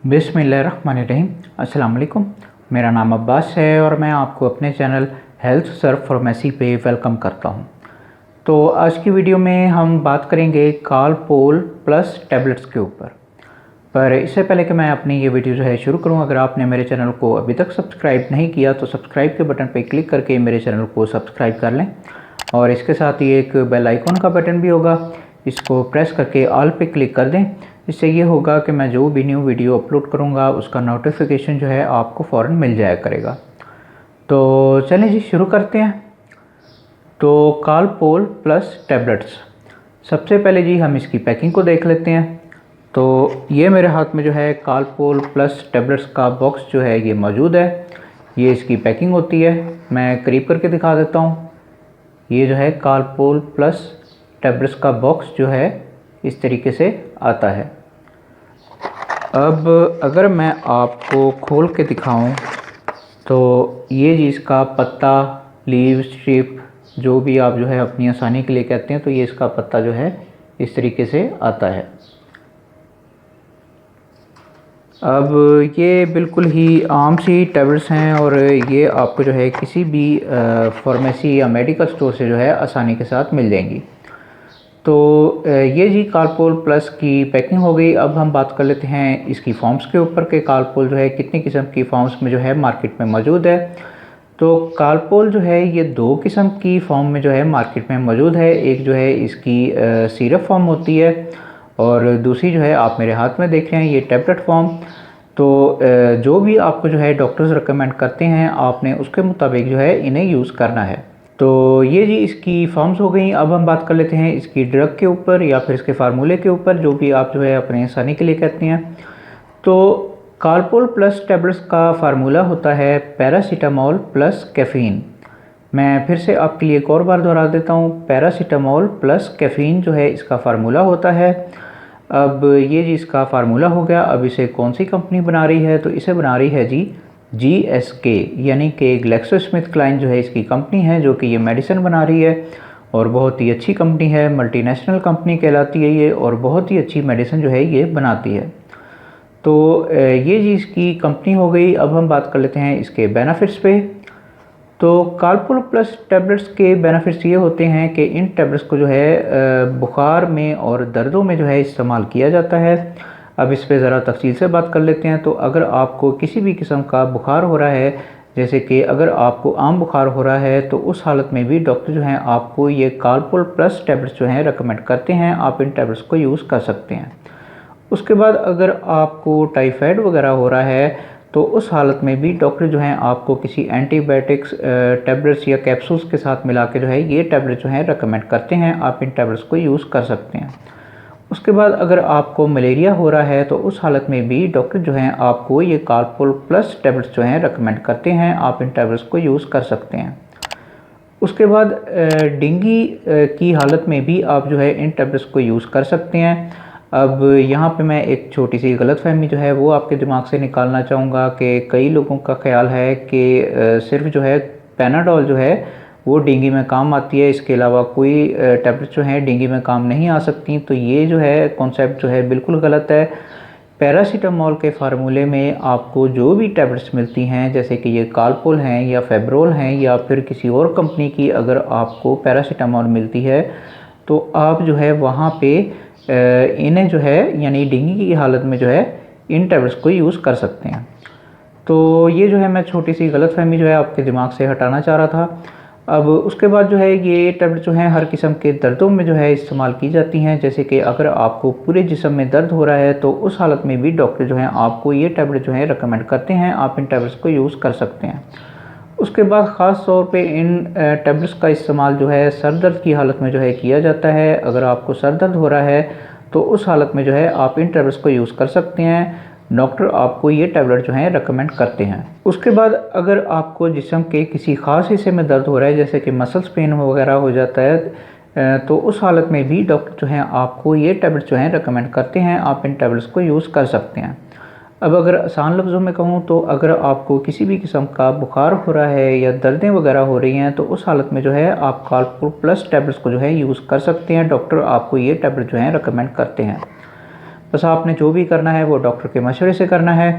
बिस्मिल्लाहिर्रहमानिर्रहीम। अस्सलाम वालेकुम। मेरा नाम अब्बास है और मैं आपको अपने चैनल हेल्थ सर्व फार्मेसी पे वेलकम करता हूं। तो आज की वीडियो में हम बात करेंगे कालपोल प्लस टैबलेट्स के ऊपर। पर इससे पहले कि मैं अपनी ये वीडियो जो है शुरू करूं, अगर आपने मेरे चैनल को अभी तक सब्सक्राइब नहीं किया तो सब्सक्राइब के बटन पर क्लिक करके मेरे चैनल को सब्सक्राइब कर लें और इसके साथ ही एक बेल आइकन का बटन भी होगा, इसको प्रेस करके ऑल पे क्लिक कर दें। इससे ये होगा कि मैं जो भी न्यू वीडियो अपलोड करूँगा उसका नोटिफिकेशन जो है आपको फ़ौरन मिल जाया करेगा। तो चलें जी शुरू करते हैं। तो कालपोल प्लस टैबलेट्स, सबसे पहले जी हम इसकी पैकिंग को देख लेते हैं। तो ये मेरे हाथ में जो है कालपोल प्लस टैबलेट्स का बॉक्स जो है ये मौजूद है। ये इसकी पैकिंग होती है, मैं करीब करके दिखा देता हूँ। ये जो है कालपोल प्लस टैबलेट्स का बॉक्स जो है इस तरीके से आता है। अब अगर मैं आपको खोल के दिखाऊं तो ये जी इसका पत्ता, लीव, स्ट्रिप, जो भी आप जो है अपनी आसानी के लिए कहते हैं, तो ये इसका पत्ता जो है इस तरीके से आता है। अब ये बिल्कुल ही आम सी टैबलेट्स हैं और ये आपको जो है किसी भी फार्मेसी या मेडिकल स्टोर से जो है आसानी के साथ मिल जाएंगी। तो ये जी कालपोल प्लस की पैकिंग हो गई। अब हम बात कर लेते हैं इसकी फॉर्म्स के ऊपर कि कालपोल जो है कितनी किस्म की फॉर्म्स में जो है मार्केट में मौजूद है। तो कालपोल जो है ये दो किस्म की फॉर्म में जो है मार्केट में मौजूद है। एक जो है इसकी सिरप फॉर्म होती है और दूसरी जो है आप मेरे हाथ में देख रहे हैं ये टैबलेट फॉर्म। तो जो भी आपको जो है डॉक्टर्स रिकमेंड करते हैं आपने उसके मुताबिक जो है इन्हें यूज़ करना है। तो ये जी इसकी फॉर्म्स हो गई। अब हम बात कर लेते हैं इसकी ड्रग के ऊपर या फिर इसके फार्मूले के ऊपर, जो भी आप जो है अपने आसानी के लिए कहते हैं। तो कालपोल प्लस टैबलेट्स का फार्मूला होता है पैरासीटामोल प्लस कैफ़ीन। मैं फिर से आपके लिए एक और बार दोहरा देता हूँ, पैरासीटामोल प्लस कैफ़ीन जो है इसका फार्मूला होता है। अब ये जी इसका फार्मूला हो गया। अब इसे कौन सी कंपनी बना रही है, तो इसे बना रही है जी GSK, यानी कि ग्लैक्सोस्मिथक्लाइन जो है इसकी कंपनी है जो कि ये मेडिसिन बना रही है और बहुत ही अच्छी कंपनी है, मल्टीनेशनल कंपनी कहलाती है ये और बहुत ही अच्छी मेडिसिन जो है ये बनाती है। तो ये जी इसकी कंपनी हो गई। अब हम बात कर लेते हैं इसके बेनिफिट्स पे। तो कालपोल प्लस टैबलेट्स के बेनिफिट्स ये होते हैं कि इन टैबलेट्स को जो है बुखार में और दर्दों में जो है इस्तेमाल किया जाता है। अब इस पे ज़रा तफसील से बात कर लेते हैं। तो अगर आपको किसी भी किस्म का बुखार हो रहा है, जैसे कि अगर आपको आम बुखार हो रहा है, तो उस हालत में भी डॉक्टर जो हैं आपको ये कालपोल प्लस टैबलेट्स जो हैं रेकमेंड करते हैं, आप इन टैबलेट्स को यूज़ कर सकते हैं। उसके बाद अगर आपको टाइफाइड वगैरह हो रहा है तो उस हालत में भी डॉक्टर जो हैं आपको किसी एंटीबायोटिक्स टैबलेट्स या कैप्सूल्स के साथ मिला के जो है ये टैबलेट जो हैं रेकमेंड करते हैं, आप इन टैबलेट्स को यूज़ कर सकते हैं। उसके बाद अगर आपको मलेरिया हो रहा है तो उस हालत में भी डॉक्टर जो हैं आपको ये कालपोल प्लस टैबलेट्स जो हैं रेकमेंड करते हैं, आप इन टैबलेट्स को यूज़ कर सकते हैं। उसके बाद डेंगू की हालत में भी आप जो है इन टैबलेट्स को यूज़ कर सकते हैं। अब यहाँ पे मैं एक छोटी सी गलतफहमी जो है वो आपके दिमाग से निकालना चाहूँगा कि कई लोगों का ख्याल है कि सिर्फ जो है पैनाडोल जो है वो डेंगू में काम आती है, इसके अलावा कोई टैबलेट जो है डेंगू में काम नहीं आ सकती। तो ये जो है कॉन्सेप्ट जो है बिल्कुल गलत है। पैरासीटामोल के फार्मूले में आपको जो भी टैबलेट्स मिलती हैं, जैसे कि ये कालपोल हैं या फेब्रोल हैं या फिर किसी और कंपनी की अगर आपको पैरासीटामोल मिलती है, तो आप जो है वहाँ पे इन्हें जो है यानी डेंगू की हालत में जो है इन टैबलेट्स को यूज़ कर सकते हैं। तो ये जो है मैं छोटी सी गलतफहमी जो है आपके दिमाग से हटाना चाह रहा था। अब उसके बाद जो है ये टैबलेट जो हैं हर किस्म के दर्दों में जो है इस्तेमाल की जाती हैं। जैसे कि अगर आपको पूरे जिस्म में दर्द हो रहा है तो उस हालत में भी डॉक्टर जो हैं आपको ये टैबलेट जो है रेकमेंड करते हैं, आप इन टैबलेट्स को यूज़ कर सकते हैं। उसके बाद ख़ास तौर पे इन टैबलेट्स का इस्तेमाल जो है सर दर्द की हालत में जो है किया जाता है। अगर आपको सर दर्द हो रहा है तो उस हालत में जो है आप इन टैबलेट्स को यूज़ कर सकते हैं, डॉक्टर आपको ये टैबलेट जो हैं रेकमेंड करते हैं। उसके बाद अगर आपको जिस्म के किसी ख़ास हिस्से में दर्द हो रहा है, जैसे कि मसल्स पेन वगैरह हो जाता है, तो उस हालत में भी डॉक्टर जो हैं आपको ये टैबलेट जो हैं रेकमेंड करते हैं, आप इन टैबलेट्स को यूज़ कर सकते हैं। अब अगर आसान लफ्ज़ों में कहूँ तो अगर आपको किसी भी किस्म का बुखार हो रहा है या दर्दें वगैरह हो रही हैं, तो उस हालत में जो है आप कालपोल प्लस टैबलेट्स को जो है यूज़ कर सकते हैं, डॉक्टर आपको ये टैबलेट जो हैं रेकमेंड करते हैं। बस आपने जो भी करना है वो डॉक्टर के मशवरे से करना है।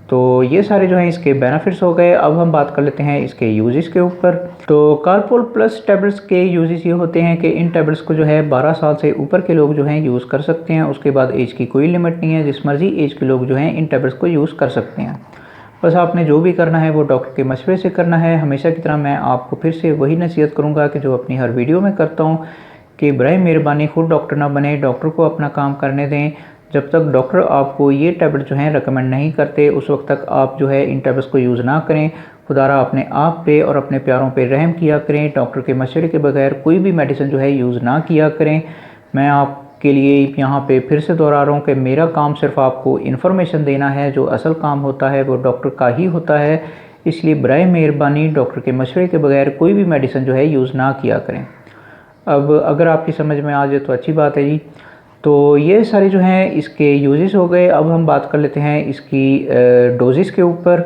तो ये सारे जो हैं इसके बेनिफिट्स हो गए। अब हम बात कर लेते हैं इसके यूजेस के ऊपर। तो कार्पोल प्लस टैबलेट्स के यूजेस ये होते हैं कि इन टैबलेट्स को जो है 12 साल से ऊपर के लोग जो हैं यूज़ कर सकते हैं। उसके बाद एज की कोई लिमिट नहीं है, जिस मर्ज़ी एज के लोग जो हैं इन टैबलेट्स को यूज़ कर सकते हैं। बस आपने जो भी करना है वो डॉक्टर के मशवरे से करना है। हमेशा की तरह मैं आपको फिर से वही नसीहत करूँगा कि जो अपनी हर वीडियो में करता हूँ कि बराए मेहरबानी खुद डॉक्टर ना बने, डॉक्टर को अपना काम करने दें। जब तक डॉक्टर आपको ये टैबलेट जो हैं रेकमेंड नहीं करते उस वक्त तक आप जो है इन टैबलेट्स को यूज़ ना करें। खुदारा अपने आप पे और अपने प्यारों पे रहम किया करें। डॉक्टर के मशवरे के बगैर कोई भी मेडिसिन जो है यूज़ ना किया करें। मैं आपके लिए यहाँ पे फिर से दोहरा रहा हूँ कि मेरा काम सिर्फ आपको इन्फॉर्मेशन देना है, जो असल काम होता है वो डॉक्टर का ही होता है। इसलिए बराए मेहरबानी डॉक्टर के मशवरे के बगैर कोई भी मेडिसिन जो है यूज़ ना किया करें। अब अगर आपकी समझ में आ जाए तो अच्छी बात है जी। तो ये सारे जो हैं इसके यूजेस हो गए। अब हम बात कर लेते हैं इसकी डोजेस के ऊपर।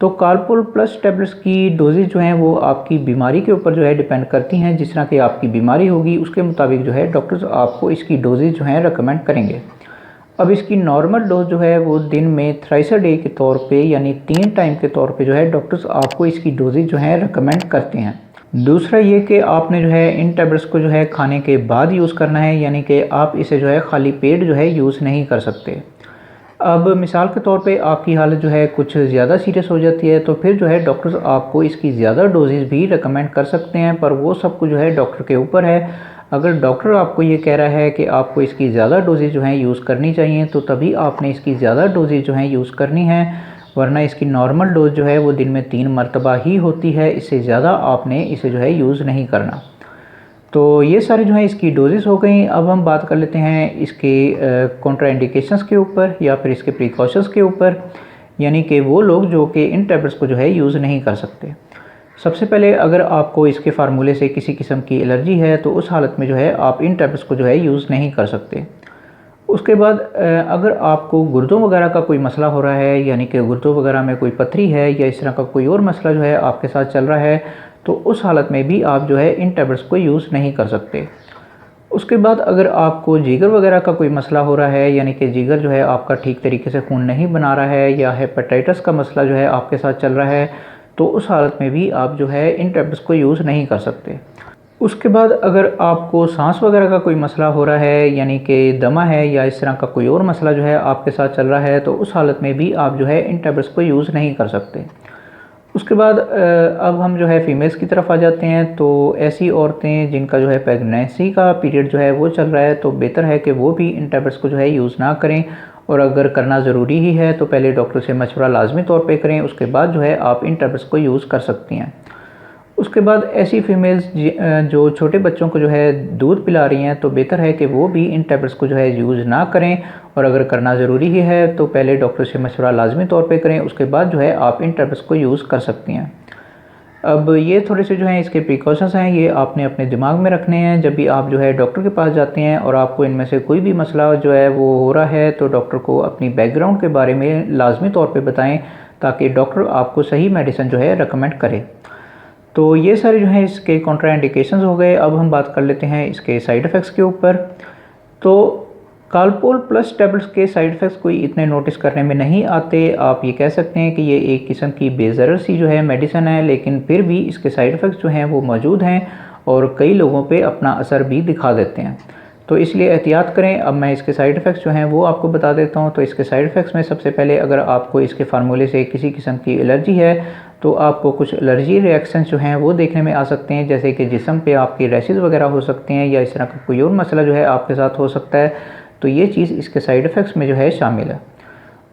तो कार्पोल प्लस टैबलेट्स की डोजेस जो हैं वो आपकी बीमारी के ऊपर जो है डिपेंड करती हैं। जिस तरह की आपकी बीमारी होगी उसके मुताबिक जो है डॉक्टर्स आपको इसकी डोजेस जो हैं रेकमेंड करेंगे। अब इसकी नॉर्मल डोज जो है वो दिन में थ्राइस अ डे के तौर पे यानी 3 टाइम के तौर पे जो है डॉक्टर्स आपको इसकी डोजेज जो है रेकमेंड करते हैं। दूसरा ये कि आपने जो है इन टैबलेट्स को जो है खाने के बाद यूज़ करना है, यानी कि आप इसे जो है खाली पेट जो है यूज़ नहीं कर सकते। अब मिसाल के तौर पे आपकी हालत जो है कुछ ज़्यादा सीरियस हो जाती है तो फिर जो है डॉक्टर्स आपको इसकी ज़्यादा डोजेज़ भी रेकमेंड कर सकते हैं, पर वो सब कुछ जो है डॉक्टर के ऊपर है। अगर डॉक्टर आपको ये कह रहा है कि आपको इसकी ज़्यादा डोजेज़ जो हैं यूज़ करनी चाहिए तो तभी आपने इसकी ज़्यादा डोजेज़ जो हैं यूज़ करनी है, वरना इसकी नॉर्मल डोज जो है वो दिन में 3 मरतबा ही होती है। इससे ज़्यादा आपने इसे जो है यूज़ नहीं करना। तो ये सारे जो हैं इसकी डोजेस हो गई। अब हम बात कर लेते हैं इसके कॉन्ट्राइंडिकेशंस के ऊपर या फिर इसके प्रिकॉशंस के ऊपर, यानी कि वो लोग जो कि इन टैबलेट्स को जो है यूज़ नहीं कर सकते। सबसे पहले अगर आपको इसके फार्मूले से किसी किस्म की एलर्जी है तो उस हालत में जो है आप इन टैबलेट्स को जो है यूज़ नहीं कर सकते। उसके बाद अगर आपको गुर्दों वगैरह का कोई मसला हो रहा है, यानी कि गुर्दों वगैरह में कोई पथरी है या इस तरह का कोई और मसला जो है आपके साथ चल रहा है, तो उस हालत में भी आप जो है इन टैबलेट्स को यूज़ नहीं कर सकते। उसके बाद अगर आपको जिगर वगैरह का कोई मसला हो रहा है, यानी कि जिगर जो है आपका ठीक तरीके से खून नहीं बना रहा है, या हेपेटाइटिस का मसला जो है आपके साथ चल रहा है, तो उस हालत में भी आप जो है इन टैबलेट्स को यूज़ नहीं कर सकते। उसके बाद अगर आपको सांस वगैरह का कोई मसला हो रहा है, यानी कि दमा है या इस तरह का कोई और मसला जो है आपके साथ चल रहा है, तो उस हालत में भी आप जो है इन टैबलेट्स को यूज़ नहीं कर सकते। उसके बाद अब हम जो है फीमेल्स की तरफ आ जाते हैं। तो ऐसी औरतें जिनका जो है प्रेगनेंसी का पीरियड जो है वो चल रहा है, तो बेहतर है कि वो भी इन टैबलेट्स को जो है यूज़ ना करें, और अगर करना ज़रूरी ही है तो पहले डॉक्टर से मशवरा लाजमी तौर पे करें, उसके बाद जो है आप इन टैबलेट्स को यूज़ कर सकती हैं। उसके बाद ऐसी फीमेल्स जो छोटे बच्चों को जो है दूध पिला रही हैं, तो बेहतर है कि वो भी इन टैबलेट्स को जो है यूज़ ना करें, और अगर करना ज़रूरी ही है तो पहले डॉक्टर से मशवरा लाजमी तौर पे करें, उसके बाद जो है आप इन टैबलेट्स को यूज़ कर सकती हैं। अब ये थोड़े से जो हैं इसके प्रिकॉशंस हैं, ये आपने अपने दिमाग में रखने हैं जब भी आप जो है डॉक्टर के पास जाते हैं और आपको इनमें से कोई भी मसला जो है वो हो रहा है, तो डॉक्टर को अपनी बैकग्राउंड के बारे में लाजमी तौर पे बताएं ताकि डॉक्टर आपको सही मेडिसिन जो है रेकमेंड करे। तो ये सारे जो हैं इसके कॉन्ट्राइंडिकेशंस हो गए। अब हम बात कर लेते हैं इसके साइड इफ़ेक्ट्स के ऊपर। तो कार्पोल प्लस टैबलेट्स के साइड इफ़ेक्ट्स कोई इतने नोटिस करने में नहीं आते। आप ये कह सकते हैं कि ये एक किस्म की बेज़रर सी जो है मेडिसिन है, लेकिन फिर भी इसके साइड इफ़ेक्ट्स जो हैं वो मौजूद हैं और कई लोगों पे अपना असर भी दिखा देते हैं। तो इसलिए एहतियात करें। अब मैं इसके साइड इफ़ेक्ट्स जो हैं वो आपको बता देता हूँ। तो इसके साइड इफ़ेक्ट्स में सबसे पहले अगर आपको इसके फार्मूले से किसी किस्म की एलर्जी है तो आपको कुछ एलर्जी रिएक्शंस जो हैं वो देखने में आ सकते हैं, जैसे कि जिस्म पे आपकी रैशेज़ वगैरह हो सकते हैं या इस तरह का कोई और मसला जो है आपके साथ हो सकता है, तो ये चीज़ इसके साइड इफ़ेक्ट्स में जो है शामिल है।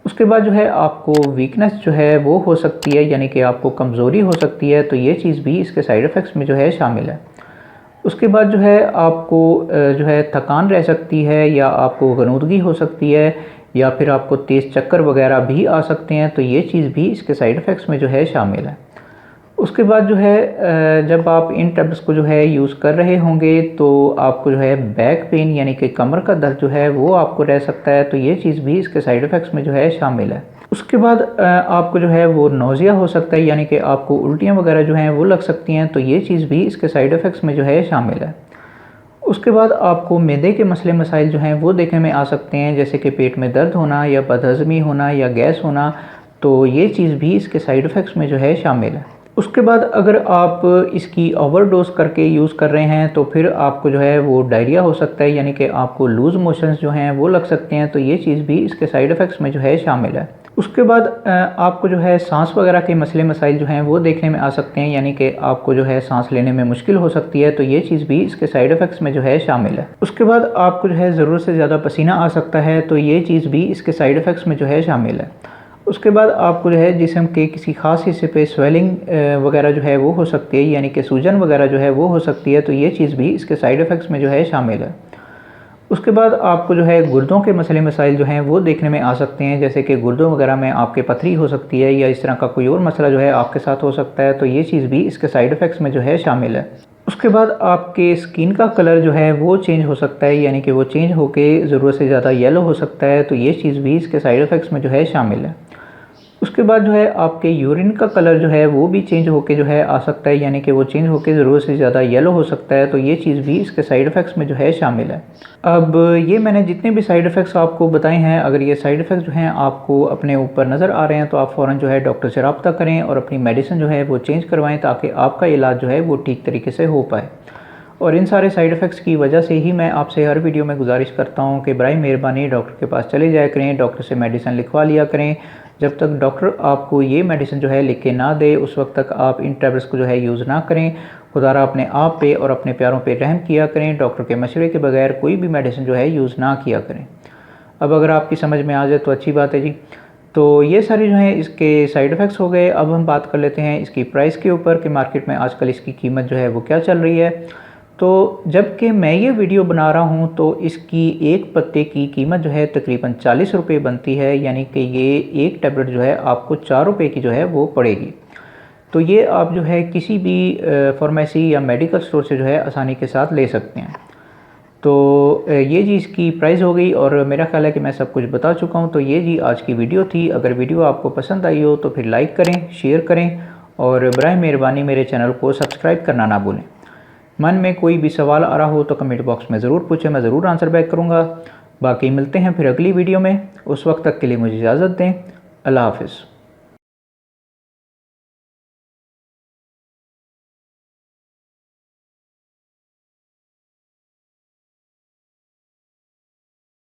उसके बाद जो है आपको वीकनेस जो है वो हो सकती है, यानी कि आपको कमज़ोरी हो सकती है, तो ये चीज़ भी इसके साइड इफ़ेक्ट्स में जो है शामिल है। उसके बाद जो है आपको जो है थकान रह सकती है, या आपको गनूदगी हो सकती है, या फिर आपको तेज़ चक्कर वगैरह भी आ सकते हैं, तो ये चीज़ भी इसके साइड इफ़ेक्ट्स में जो है शामिल है। उसके बाद जो है जब आप इन टैबलेट्स को जो है यूज़ कर रहे होंगे तो आपको जो है बैक पेन यानी कि कमर का दर्द जो है वो आपको रह सकता है, तो ये चीज़ भी इसके साइड इफ़ेक्ट्स में जो है शामिल है। उसके बाद आपको जो है वो नोज़िया हो सकता है, यानी कि आपको उल्टियाँ वगैरह जो हैं वो लग सकती हैं, तो ये चीज़ भी इसके साइड इफ़ेक्ट्स में जो है शामिल है। उसके बाद आपको मैदे के मसले मसाइल जो हैं वो देखने में आ सकते हैं, जैसे कि पेट में दर्द होना या बदहज़मी होना या गैस होना, तो ये चीज़ भी इसके साइड इफ़ेक्ट्स में जो है शामिल है। उसके बाद अगर आप इसकी ओवरडोज़ करके यूज़ कर रहे हैं तो फिर आपको जो है वो डायरिया हो सकता है, यानी कि आपको लूज़ मोशंस जो हैं वो लग सकते हैं, तो ये चीज़ भी इसके साइड इफ़ेक्ट्स में जो है शामिल है। उसके बाद आपको जो है सांस वगैरह के मसले मसाइल जो हैं वो देखने में आ सकते हैं, यानी कि आपको जो है सांस लेने में मुश्किल हो सकती है, तो ये चीज़ भी इसके साइड इफ़ेक्ट्स में जो है शामिल है। उसके बाद आपको जो है ज़रूरत से ज़्यादा पसीना आ सकता है, तो ये चीज़ भी इसके साइड इफ़ेक्ट्स में जो है शामिल है। उसके बाद आपको जो है जिस्म के किसी ख़ास हिस्से पे स्वेलिंग वगैरह जो है वो हो सकती है, यानी कि सूजन वगैरह जो है वो हो सकती है, तो ये चीज़ भी इसके साइड इफ़ेक्ट्स में जो है शामिल है। उसके बाद आपको जो है गुर्दों के मसले मसाइल जो हैं वो देखने में आ सकते हैं, जैसे कि गुर्दों वगैरह में आपके पथरी हो सकती है या इस तरह का कोई और मसला जो है आपके साथ हो सकता है, तो ये चीज़ भी इसके साइड इफ़ेक्ट्स में जो है शामिल है। उसके बाद आपके स्किन का कलर जो है वो चेंज हो सकता है, यानी कि वो चेंज होके ज़रूरत से ज़्यादा येलो हो सकता है, तो ये चीज़ भी इसके साइड इफ़ेक्ट्स में जो है शामिल है। उसके बाद जो है आपके यूरिन का कलर जो है वो भी चेंज होके जो है आ सकता है, यानी कि वो चेंज होके ज़रूरत से ज़्यादा येलो हो सकता है, तो ये चीज़ भी इसके साइड इफ़ेक्ट्स में जो है शामिल है। अब ये मैंने जितने भी साइड इफ़ेक्ट्स आपको बताए हैं, अगर ये साइड इफ़ेक्ट्स जो हैं आपको अपने ऊपर नज़र आ रहे हैं तो आप फ़ौरन जो है डॉक्टर से रब्ता करें और अपनी मेडिसिन जो है वो चेंज करवाएँ, ताकि आपका इलाज जो है वो ठीक तरीके से हो पाए। और इन सारे साइड इफ़ेक्ट्स की वजह से ही मैं आपसे हर वीडियो में गुजारिश करता हूँ कि बराए मेहरबानी डॉक्टर के पास चले जाया करें, डॉक्टर से मेडिसिन लिखवा लिया करें। जब तक डॉक्टर आपको ये मेडिसिन जो है लिख के ना दे, उस वक्त तक आप इन टैबलेट्स को जो है यूज़ ना करें। खुदारा अपने आप पे और अपने प्यारों पे रहम किया करें, डॉक्टर के मशवरे के बगैर कोई भी मेडिसिन जो है यूज़ ना किया करें। अब अगर आपकी समझ में आ जाए तो अच्छी बात है जी। तो ये सारे जो हैं इसके साइड इफ़ेक्ट्स हो गए। अब हम बात कर लेते हैं इसकी प्राइस के ऊपर कि मार्केट में आजकल इसकी कीमत जो है वो क्या चल रही है। तो जबकि मैं ये वीडियो बना रहा हूँ तो इसकी एक पत्ते की कीमत जो है तकरीबन 40 रुपये बनती है, यानी कि ये एक टैबलेट जो है आपको 4 रुपये की जो है वो पड़ेगी। तो ये आप जो है किसी भी फार्मेसी या मेडिकल स्टोर से जो है आसानी के साथ ले सकते हैं। तो ये जी इसकी प्राइस हो गई, और मेरा ख्याल है कि मैं सब कुछ बता चुका हूँ। तो ये जी आज की वीडियो थी। अगर वीडियो आपको पसंद आई हो तो फिर लाइक करें, शेयर करें, और बराए मेहरबानी मेरे चैनल को सब्सक्राइब करना ना भूलें। मन में कोई भी सवाल आ रहा हो तो कमेंट बॉक्स में ज़रूर पूछें, मैं ज़रूर आंसर बैक करूँगा। बाकी मिलते हैं फिर अगली वीडियो में, उस वक्त तक के लिए मुझे इजाज़त दें। अल्लाह हाफ़िज़।